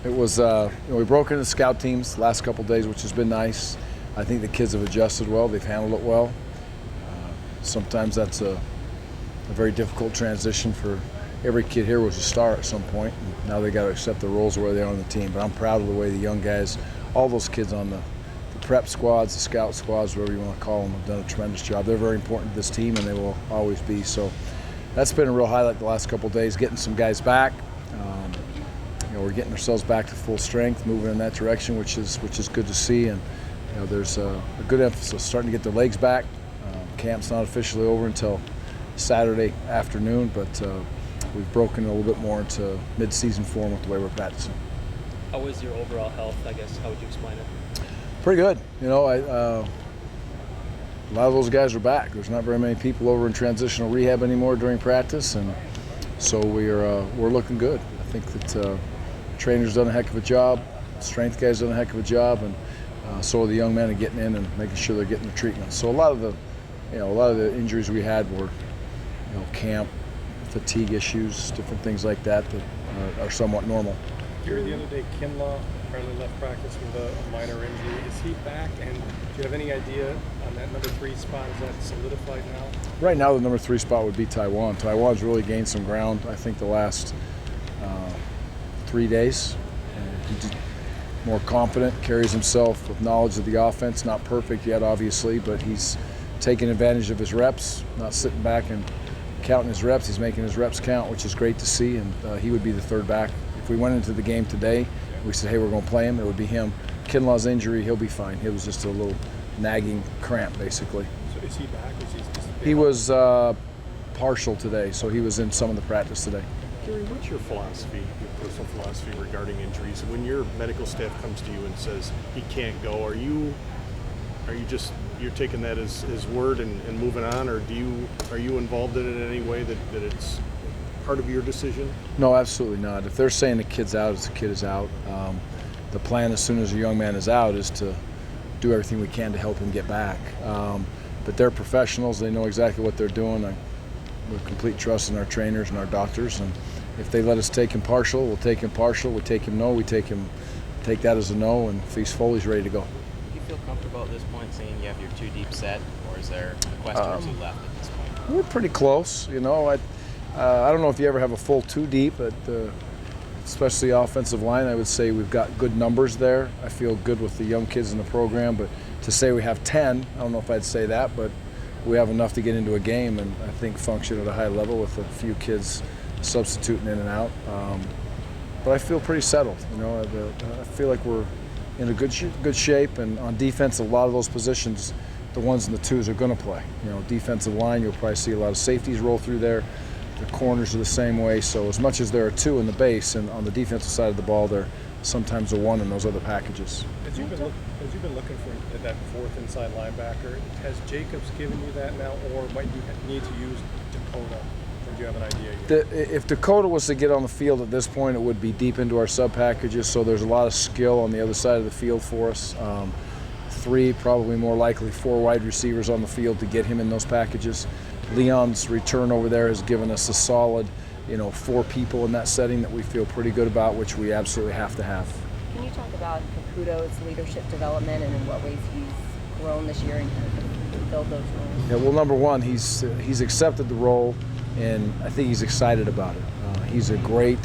It was, we broke into scout teams the last couple of days, which has been nice. I think the kids have adjusted well. They've handled it well. Sometimes that's a very difficult transition for every kid. Here was a star at some point, and now they got to accept the roles where they are on the team. But I'm proud of the way the young guys, all those kids on the prep squads, the scout squads, whatever you want to call them, have done a tremendous job. They're very important to this team, and they will always be. So that's been a real highlight the last couple of days, getting some guys back. We're getting ourselves back to full strength, moving in that direction, which is good to see. And there's a good emphasis, starting to get their legs back. Camp's not officially over until Saturday afternoon, but we've broken a little bit more into mid-season form with the way we're practicing. How is your overall health, I guess? How would you explain it? Pretty good. A lot of those guys are back. There's not very many people over in transitional rehab anymore during practice, and so we're looking good. I think that trainers done a heck of a job, strength guys done a heck of a job, and so are the young men are getting in and making sure they're getting the treatment. So a lot of the injuries we had were, camp, fatigue issues, different things like that are somewhat normal. Here the other day, Kinlaw apparently left practice with a minor injury. Is he back? And do you have any idea on that number 3 spot? Is that solidified now? Right now, the number 3 spot would be Taiwan. Taiwan's really gained some ground, I think, the last 3 days. He's more confident, carries himself with knowledge of the offense. Not perfect yet, obviously, but he's taking advantage of his reps, not sitting back and counting his reps. He's making his reps count, which is great to see, and he would be the third back. If we went into the game today, we said, hey, we're going to play him, it would be him. Kinlaw's injury, he'll be fine. It was just a little nagging cramp, basically. So is he back? He was partial today, so he was in some of the practice today. Gary, what's your philosophy, your personal philosophy regarding injuries? When your medical staff comes to you and says he can't go, are you you're taking that as word and moving on, or are you involved in it in any way that it's part of your decision? No, absolutely not. If they're saying the kid's out, the kid is out. The plan as soon as a young man is out is to do everything we can to help him get back. But they're professionals. They know exactly what they're doing. We have complete trust in our trainers and our doctors. And if they let us take him partial, we'll take him partial. We take him no, we take that as a no. And if he's full, he's ready to go. Do you feel comfortable at this point saying you have your 2 deep set, or is there a question or two left at this point? We're pretty close. I don't know if you ever have a full 2 deep, but especially offensive line, I would say we've got good numbers there. I feel good with the young kids in the program, but to say we have 10, I don't know if I'd say that, but we have enough to get into a game and I think function at a high level with a few kids substituting in and out. But I feel pretty settled. I feel like we're in a good shape, and on defense, a lot of those positions, the ones in the 2s are going to play. Defensive line, you'll probably see a lot of safeties roll through there. The corners are the same way. So as much as there are 2 in the base, and on the defensive side of the ball, there sometimes a 1 in those other packages. As you've been looking for that 4th inside linebacker, has Jacobs given you that now, or might you need to use Dakota? Or do you have an idea yet? If Dakota was to get on the field at this point, it would be deep into our sub packages. So there's a lot of skill on the other side of the field for us. 3, probably more likely 4 wide receivers on the field to get him in those packages. Leon's return over there has given us a solid, 4 people in that setting that we feel pretty good about, which we absolutely have to have. Can you talk about Caputo's leadership development and in what ways he's grown this year and kind of fulfilled those roles? Yeah, well, number one, he's accepted the role, and I think he's excited about it. He's a great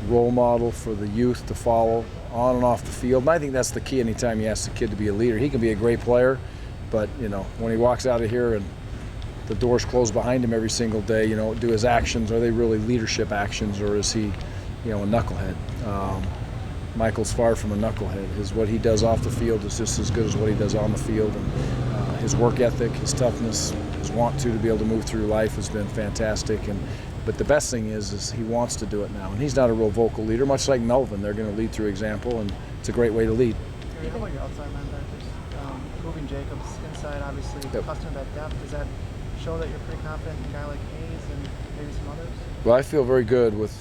role model for the youth to follow on and off the field, and I think that's the key anytime you ask the kid to be a leader. He can be a great player, but when he walks out of here and the doors closed behind him every single day, do his actions, are they really leadership actions, or is he, a knucklehead? Michael's far from a knucklehead. What he does off the field is just as good as what he does on the field, and his work ethic, his toughness, his want to be able to move through life has been fantastic. But the best thing is he wants to do it now, and he's not a real vocal leader, much like Melvin. They're going to lead through example, and it's a great way to lead. How about your outside linebackers? Moving Jacobs inside, obviously, accustomed to that depth. Does that show that you're pretty confident in a guy like Hayes and maybe some others? Well, I feel very good with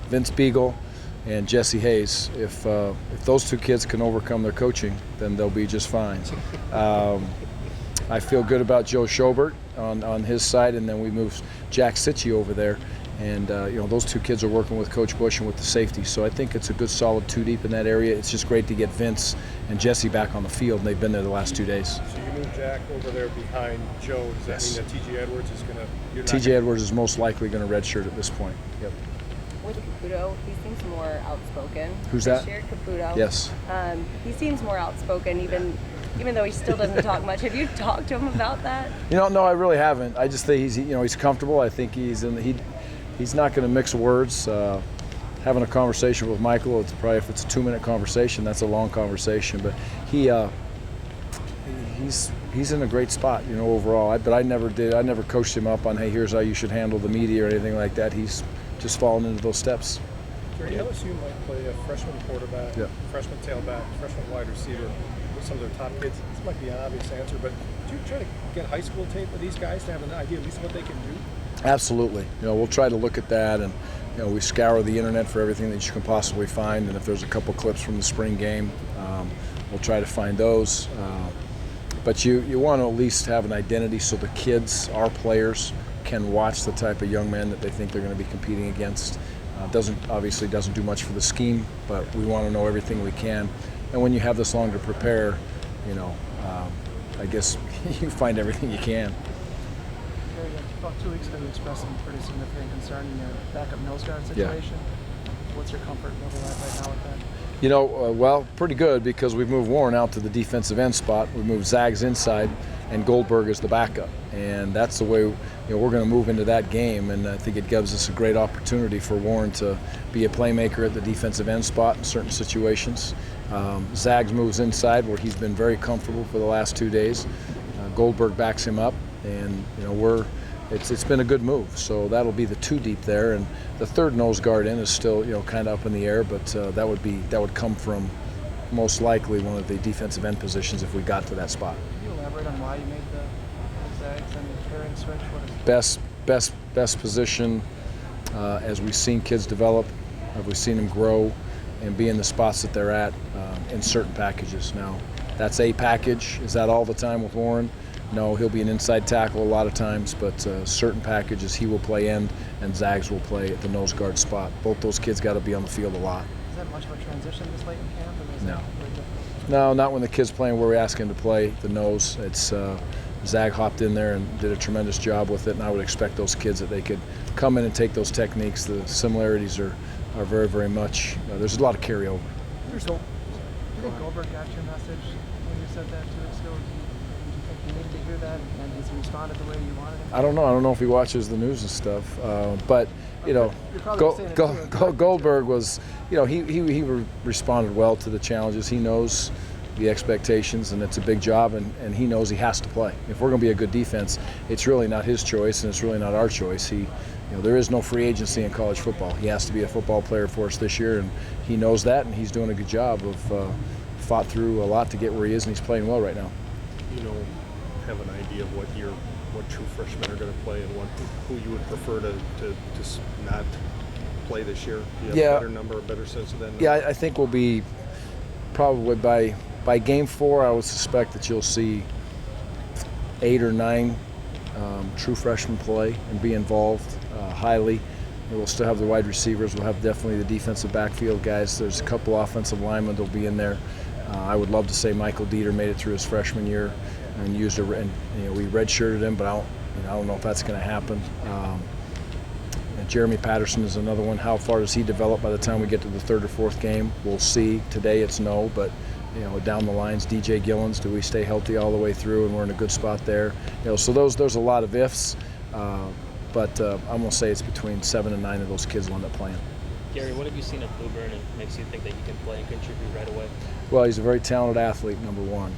Vince Beagle and Jesse Hayes. If those 2 kids can overcome their coaching, then they'll be just fine. I feel good about Joe Schobert on his side, and then we moved Jack Sitchie over there. And those two kids are working with Coach Bush and with the safety. So I think it's a good solid 2 deep in that area. It's just great to get Vince and Jesse back on the field, and they've been there the last 2 days. So you moved Jack over there behind Joe. Does that Yes. mean that T.J. Edwards is going to? T.J. Edwards is most likely going to redshirt at this point. Yep. With Caputo, he seems more outspoken. Who's this that? year, Caputo. Yes. He seems more outspoken, even though he still doesn't talk much. Have you talked to him about that? No, I really haven't. I just think he's comfortable. I think he's not going to mix words. Having a conversation with Michael, it's probably, if it's a 2-minute conversation, that's a long conversation. But he's in a great spot, overall. But I never coached him up on, hey, here's how you should handle the media or anything like that. He's just fallen into those steps. Gary, LSU might play a freshman quarterback, freshman tailback, freshman wide receiver with some of their top kids. This might be an obvious answer, but do you try to get high school tape of these guys to have an idea at least what they can do? Absolutely. We'll try to look at that, and we scour the internet for everything that you can possibly find. And if there's a couple clips from the spring game, we'll try to find those. But you want to at least have an identity so the kids, our players, can watch the type of young men that they think they're going to be competing against. Obviously doesn't do much for the scheme, but we want to know everything we can. And when you have this long to prepare, I guess you find everything you can. Gary, about 2 weeks ago, you expressed some pretty significant concern in your backup nose guard situation. What's your comfort level right now with that? Well, pretty good, because we've moved Warren out to the defensive end spot. We moved Zags inside, and Goldberg is the backup. And that's the way we're going to move into that game. And I think it gives us a great opportunity for Warren to be a playmaker at the defensive end spot in certain situations. Zags moves inside, where he's been very comfortable for the last 2 days. Goldberg backs him up, and it's been a good move. So that'll be the 2 deep there, and the third nose guard in is still kind of up in the air, but that would come from most likely one of the defensive end positions if we got to that spot. Can you elaborate on why you made the Zags and carrying switch? What is Best position as we've seen kids develop, as we've seen them grow and be in the spots that they're at in certain packages. Now, that's a package. Is that all the time with Warren? No, he'll be an inside tackle a lot of times, but certain packages he will play end, and Zags will play at the nose guard spot. Both those kids got to be on the field a lot. Is that much of a transition this late in camp? Or is No. that really difficult? No, not when the kid's playing where we ask him to play the nose. It's Zag hopped in there and did a tremendous job with it, and I would expect those kids that they could come in and take those techniques. The similarities are very, very much, there's a lot of carryover. Do you think Goldberg got your message when you said that 2 weeks ago? Did you think he needed to hear that, and has he responded the way you wanted him? I don't know if he watches the news and stuff, but You're probably saying it too. Goldberg was, he responded well to the challenges. He knows the expectations, and it's a big job, and he knows he has to play. If we're going to be a good defense, it's really not his choice, and it's really not our choice. There is no free agency in college football. He has to be a football player for us this year, and he knows that, and he's doing a good job of fought through a lot to get where he is, and he's playing well right now. Have an idea of what true freshmen are going to play, and who you would prefer to not play this year? Do you have a better number, a better sense of that number? Yeah, I think we'll be probably by game 4, I would suspect that you'll see 8 or 9 true freshmen play and be involved highly. We'll still have the wide receivers. We'll have definitely the defensive backfield guys. There's a couple offensive linemen that'll be in there. I would love to say Michael Dieter made it through his freshman year and we redshirted him, but I don't know if that's going to happen. Jeremy Patterson is another one. How far does he develop by the time we get to the 3rd or 4th game? We'll see. Today it's no, but down the lines, DJ Gillens, do we stay healthy all the way through, and we're in a good spot there? So there's a lot of ifs, but I'm going to say it's between 7 and 9 of those kids will end up playing. Gary, what have you seen at Blueburn and makes you think that he can play and contribute right away? Well, he's a very talented athlete, number one.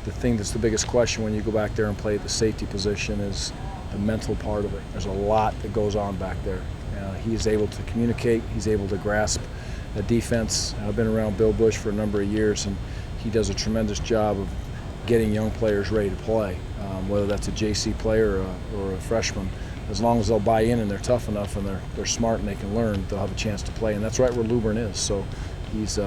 The thing that's the biggest question when you go back there and play at the safety position is the mental part of it. There's a lot that goes on back there. He is able to communicate. He's able to grasp a defense. I've been around Bill Bush for a number of years, and he does a tremendous job of getting young players ready to play, whether that's a JC player or a freshman. As long as they'll buy in and they're tough enough and they're smart and they can learn, they'll have a chance to play. And that's right where Lubern is. So he's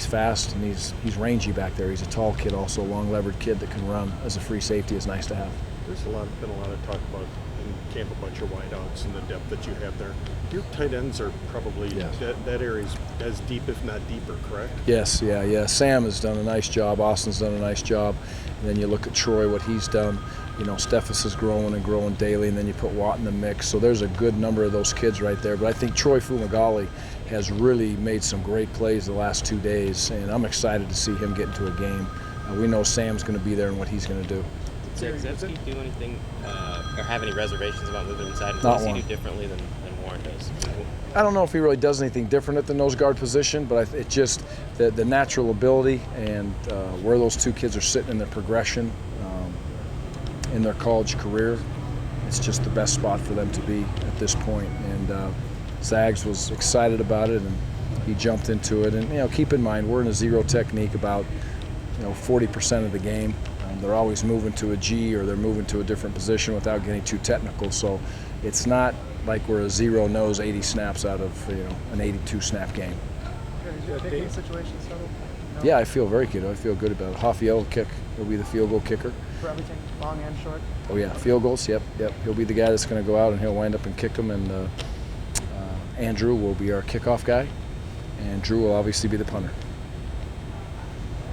fast and he's rangy back there. He's a tall kid, also a long levered kid that can run as a free safety is nice to have. There's been a lot of talk about and camp a bunch of wideouts and the depth that you have there. Your tight ends are probably, Yes. that area is as deep, if not deeper, correct? Yes, yeah. Sam has done a nice job. Austin's done a nice job. And then you look at Troy, what he's done. You know, Steffes is growing and growing daily, and then you put Watt in the mix. So there's a good number of those kids right there. But I think Troy Fumagalli has really made some great plays the last 2 days, and I'm excited to see him get into a game. We know Sam's going to be there and what he's going to do. Did Zebski do anything or have any reservations about moving inside? And Not what does he one. do differently than Warren does? I don't know if he really does anything different at the nose guard position, but it's just the natural ability and where those two kids are sitting in their progression in their college career. It's just the best spot for them to be at this point. And Zags was excited about it, and he jumped into it. And you know, keep in mind, we're in a zero technique about 40% of the game. They're always moving to a G or they're moving to a different position without getting too technical. So it's not like we're a zero nose 80 snaps out of an 82 snap game. Is your kicking situation settled? No? Yeah, I feel very good. I feel good about it. Rafael will kick. He'll be the field goal kicker. For everything, long and short? Oh yeah, field goals. Yep. He'll be the guy that's going to go out and he'll wind up and kick them. And Andrew will be our kickoff guy, and Drew will obviously be the punter.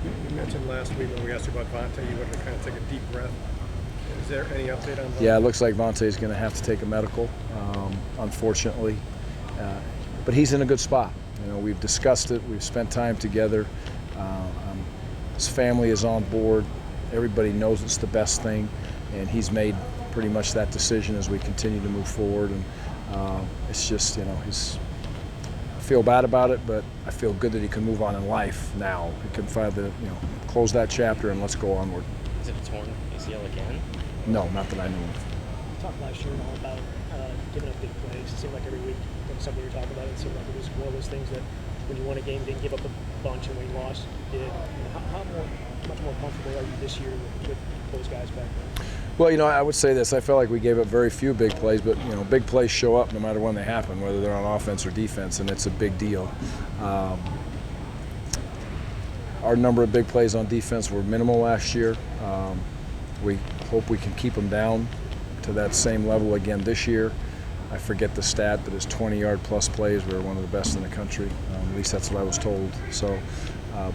You mentioned last week when we asked you about Vontae, you wanted to kind of take a deep breath. Is there any update on Vontae? Yeah, it looks like Vontae's going to have to take a medical, unfortunately. But he's in a good spot. We've discussed it. We've spent time together. His family is on board. Everybody knows it's the best thing, and he's made pretty much that decision as we continue to move forward. And it's just, I feel bad about it, but I feel good that he can move on in life now. He can finally, close that chapter and let's go onward. Is it a torn ACL again? No, not that I know of. You talked last year all about giving up big plays. It seemed like every week when something you were talking about, it seemed like it was one of those things that when you won a game, you didn't give up a bunch, and when you lost, you did. How much more comfortable are you this year with those guys back there? Well, I would say this. I felt like we gave up very few big plays, but, big plays show up no matter when they happen, whether they're on offense or defense, and it's a big deal. Our number of big plays on defense were minimal last year. We hope we can keep them down to that same level again this year. I forget the stat, but his 20-yard plus plays were one of the best in the country. At least that's what I was told. So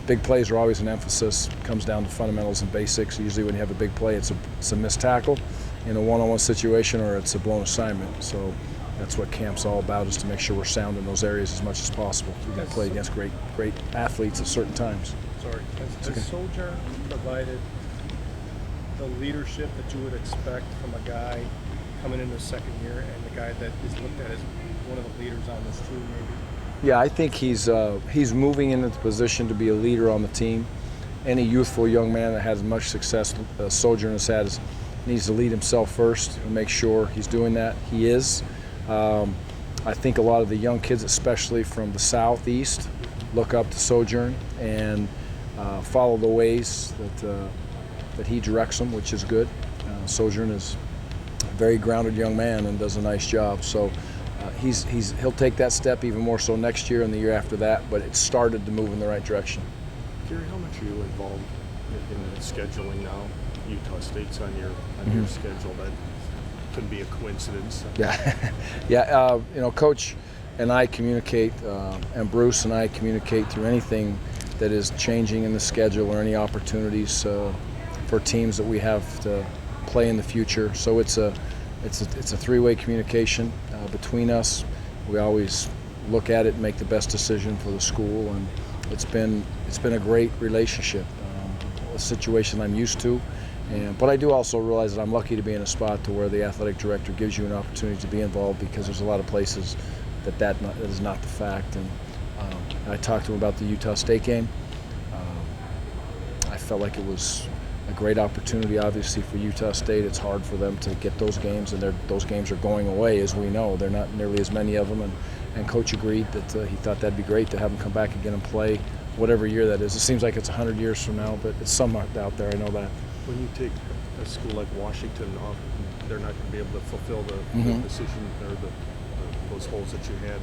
big plays are always an emphasis. It comes down to fundamentals and basics. Usually when you have a big play, it's a missed tackle in a one-on-one situation or it's a blown assignment. So that's what camp's all about, is to make sure we're sound in those areas as much as possible. We're going to play against great athletes at certain times. Sorry. Has Sojourn provided the leadership that you would expect from a guy coming into his second year and the guy that is looked at as one of the leaders on this team, maybe? Yeah, I think he's moving into the position to be a leader on the team. Any youthful young man that has much success Sojourn has had needs to lead himself first and make sure he's doing that. He is. I think a lot of the young kids, especially from the southeast, look up to Sojourn and follow the ways that he directs them, which is good. Sojourn is a very grounded young man and does a nice job. So he'll take that step even more so next year and the year after that, but it started to move in the right direction. Gary, how much are you involved in the scheduling now? Utah State's on your schedule. That couldn't be a coincidence. Yeah. Coach and I communicate, and Bruce and I communicate through anything that is changing in the schedule or any opportunities for teams that we have to play in the future. So it's a three-way communication between us. We always look at it and make the best decision for the school, and it's been a great relationship, a situation I'm used to. But I do also realize that I'm lucky to be in a spot to where the athletic director gives you an opportunity to be involved, because there's a lot of places that is not the fact. And I talked to him about the Utah State game. I felt like it was a great opportunity, obviously, for Utah State. It's hard for them to get those games, and those games are going away, as we know. They're not nearly as many of them, and Coach agreed that he thought that'd be great to have them come back again and play whatever year that is. It seems like it's 100 years from now, but it's some out there, I know that. When you take a school like Washington off, they're not going to be able to fulfill the decision or those holes that you had.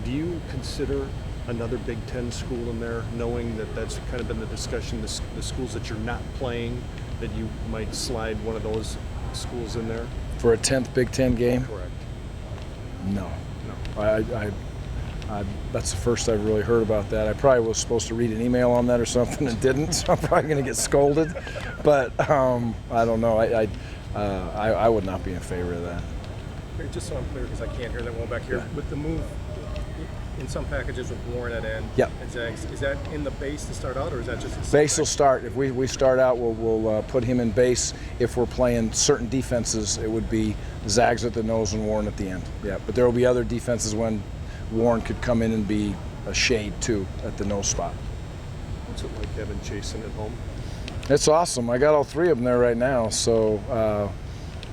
Do you consider another Big Ten school in there, knowing that that's kind of been the discussion, the schools that you're not playing, that you might slide one of those schools in there? For a 10th Big Ten game? Correct. No. No. That's the first I've really heard about that. I probably was supposed to read an email on that or something and didn't, so I'm probably going to get scolded. But I don't know. I would not be in favor of that. Okay, just so I'm clear, because I can't hear that well back here. Yeah. With the move in some packages with Warren at end Yep. and Zags, is that in the base to start out, or is that just a Base will start. If we start out, we'll put him in base. If we're playing certain defenses, it would be Zags at the nose and Warren at the end. Yeah, but there will be other defenses when Warren could come in and be a shade too at the nose spot. What's it like having Chasen at home? It's awesome. I got all three of them there right now. So,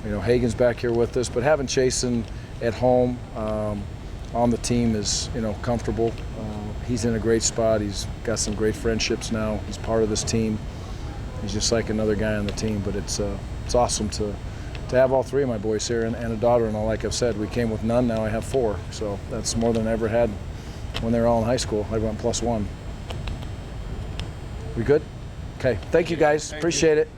Hagen's back here with us, but having Chasen at home on the team is, comfortable. He's in a great spot. He's got some great friendships now. He's part of this team. He's just like another guy on the team. But it's awesome to have all three of my boys here and a daughter-in-law. Like I've said, we came with none. Now I have 4. So that's more than I ever had when they were all in high school. I went +1. We good? Okay. Thank you guys. Appreciate it.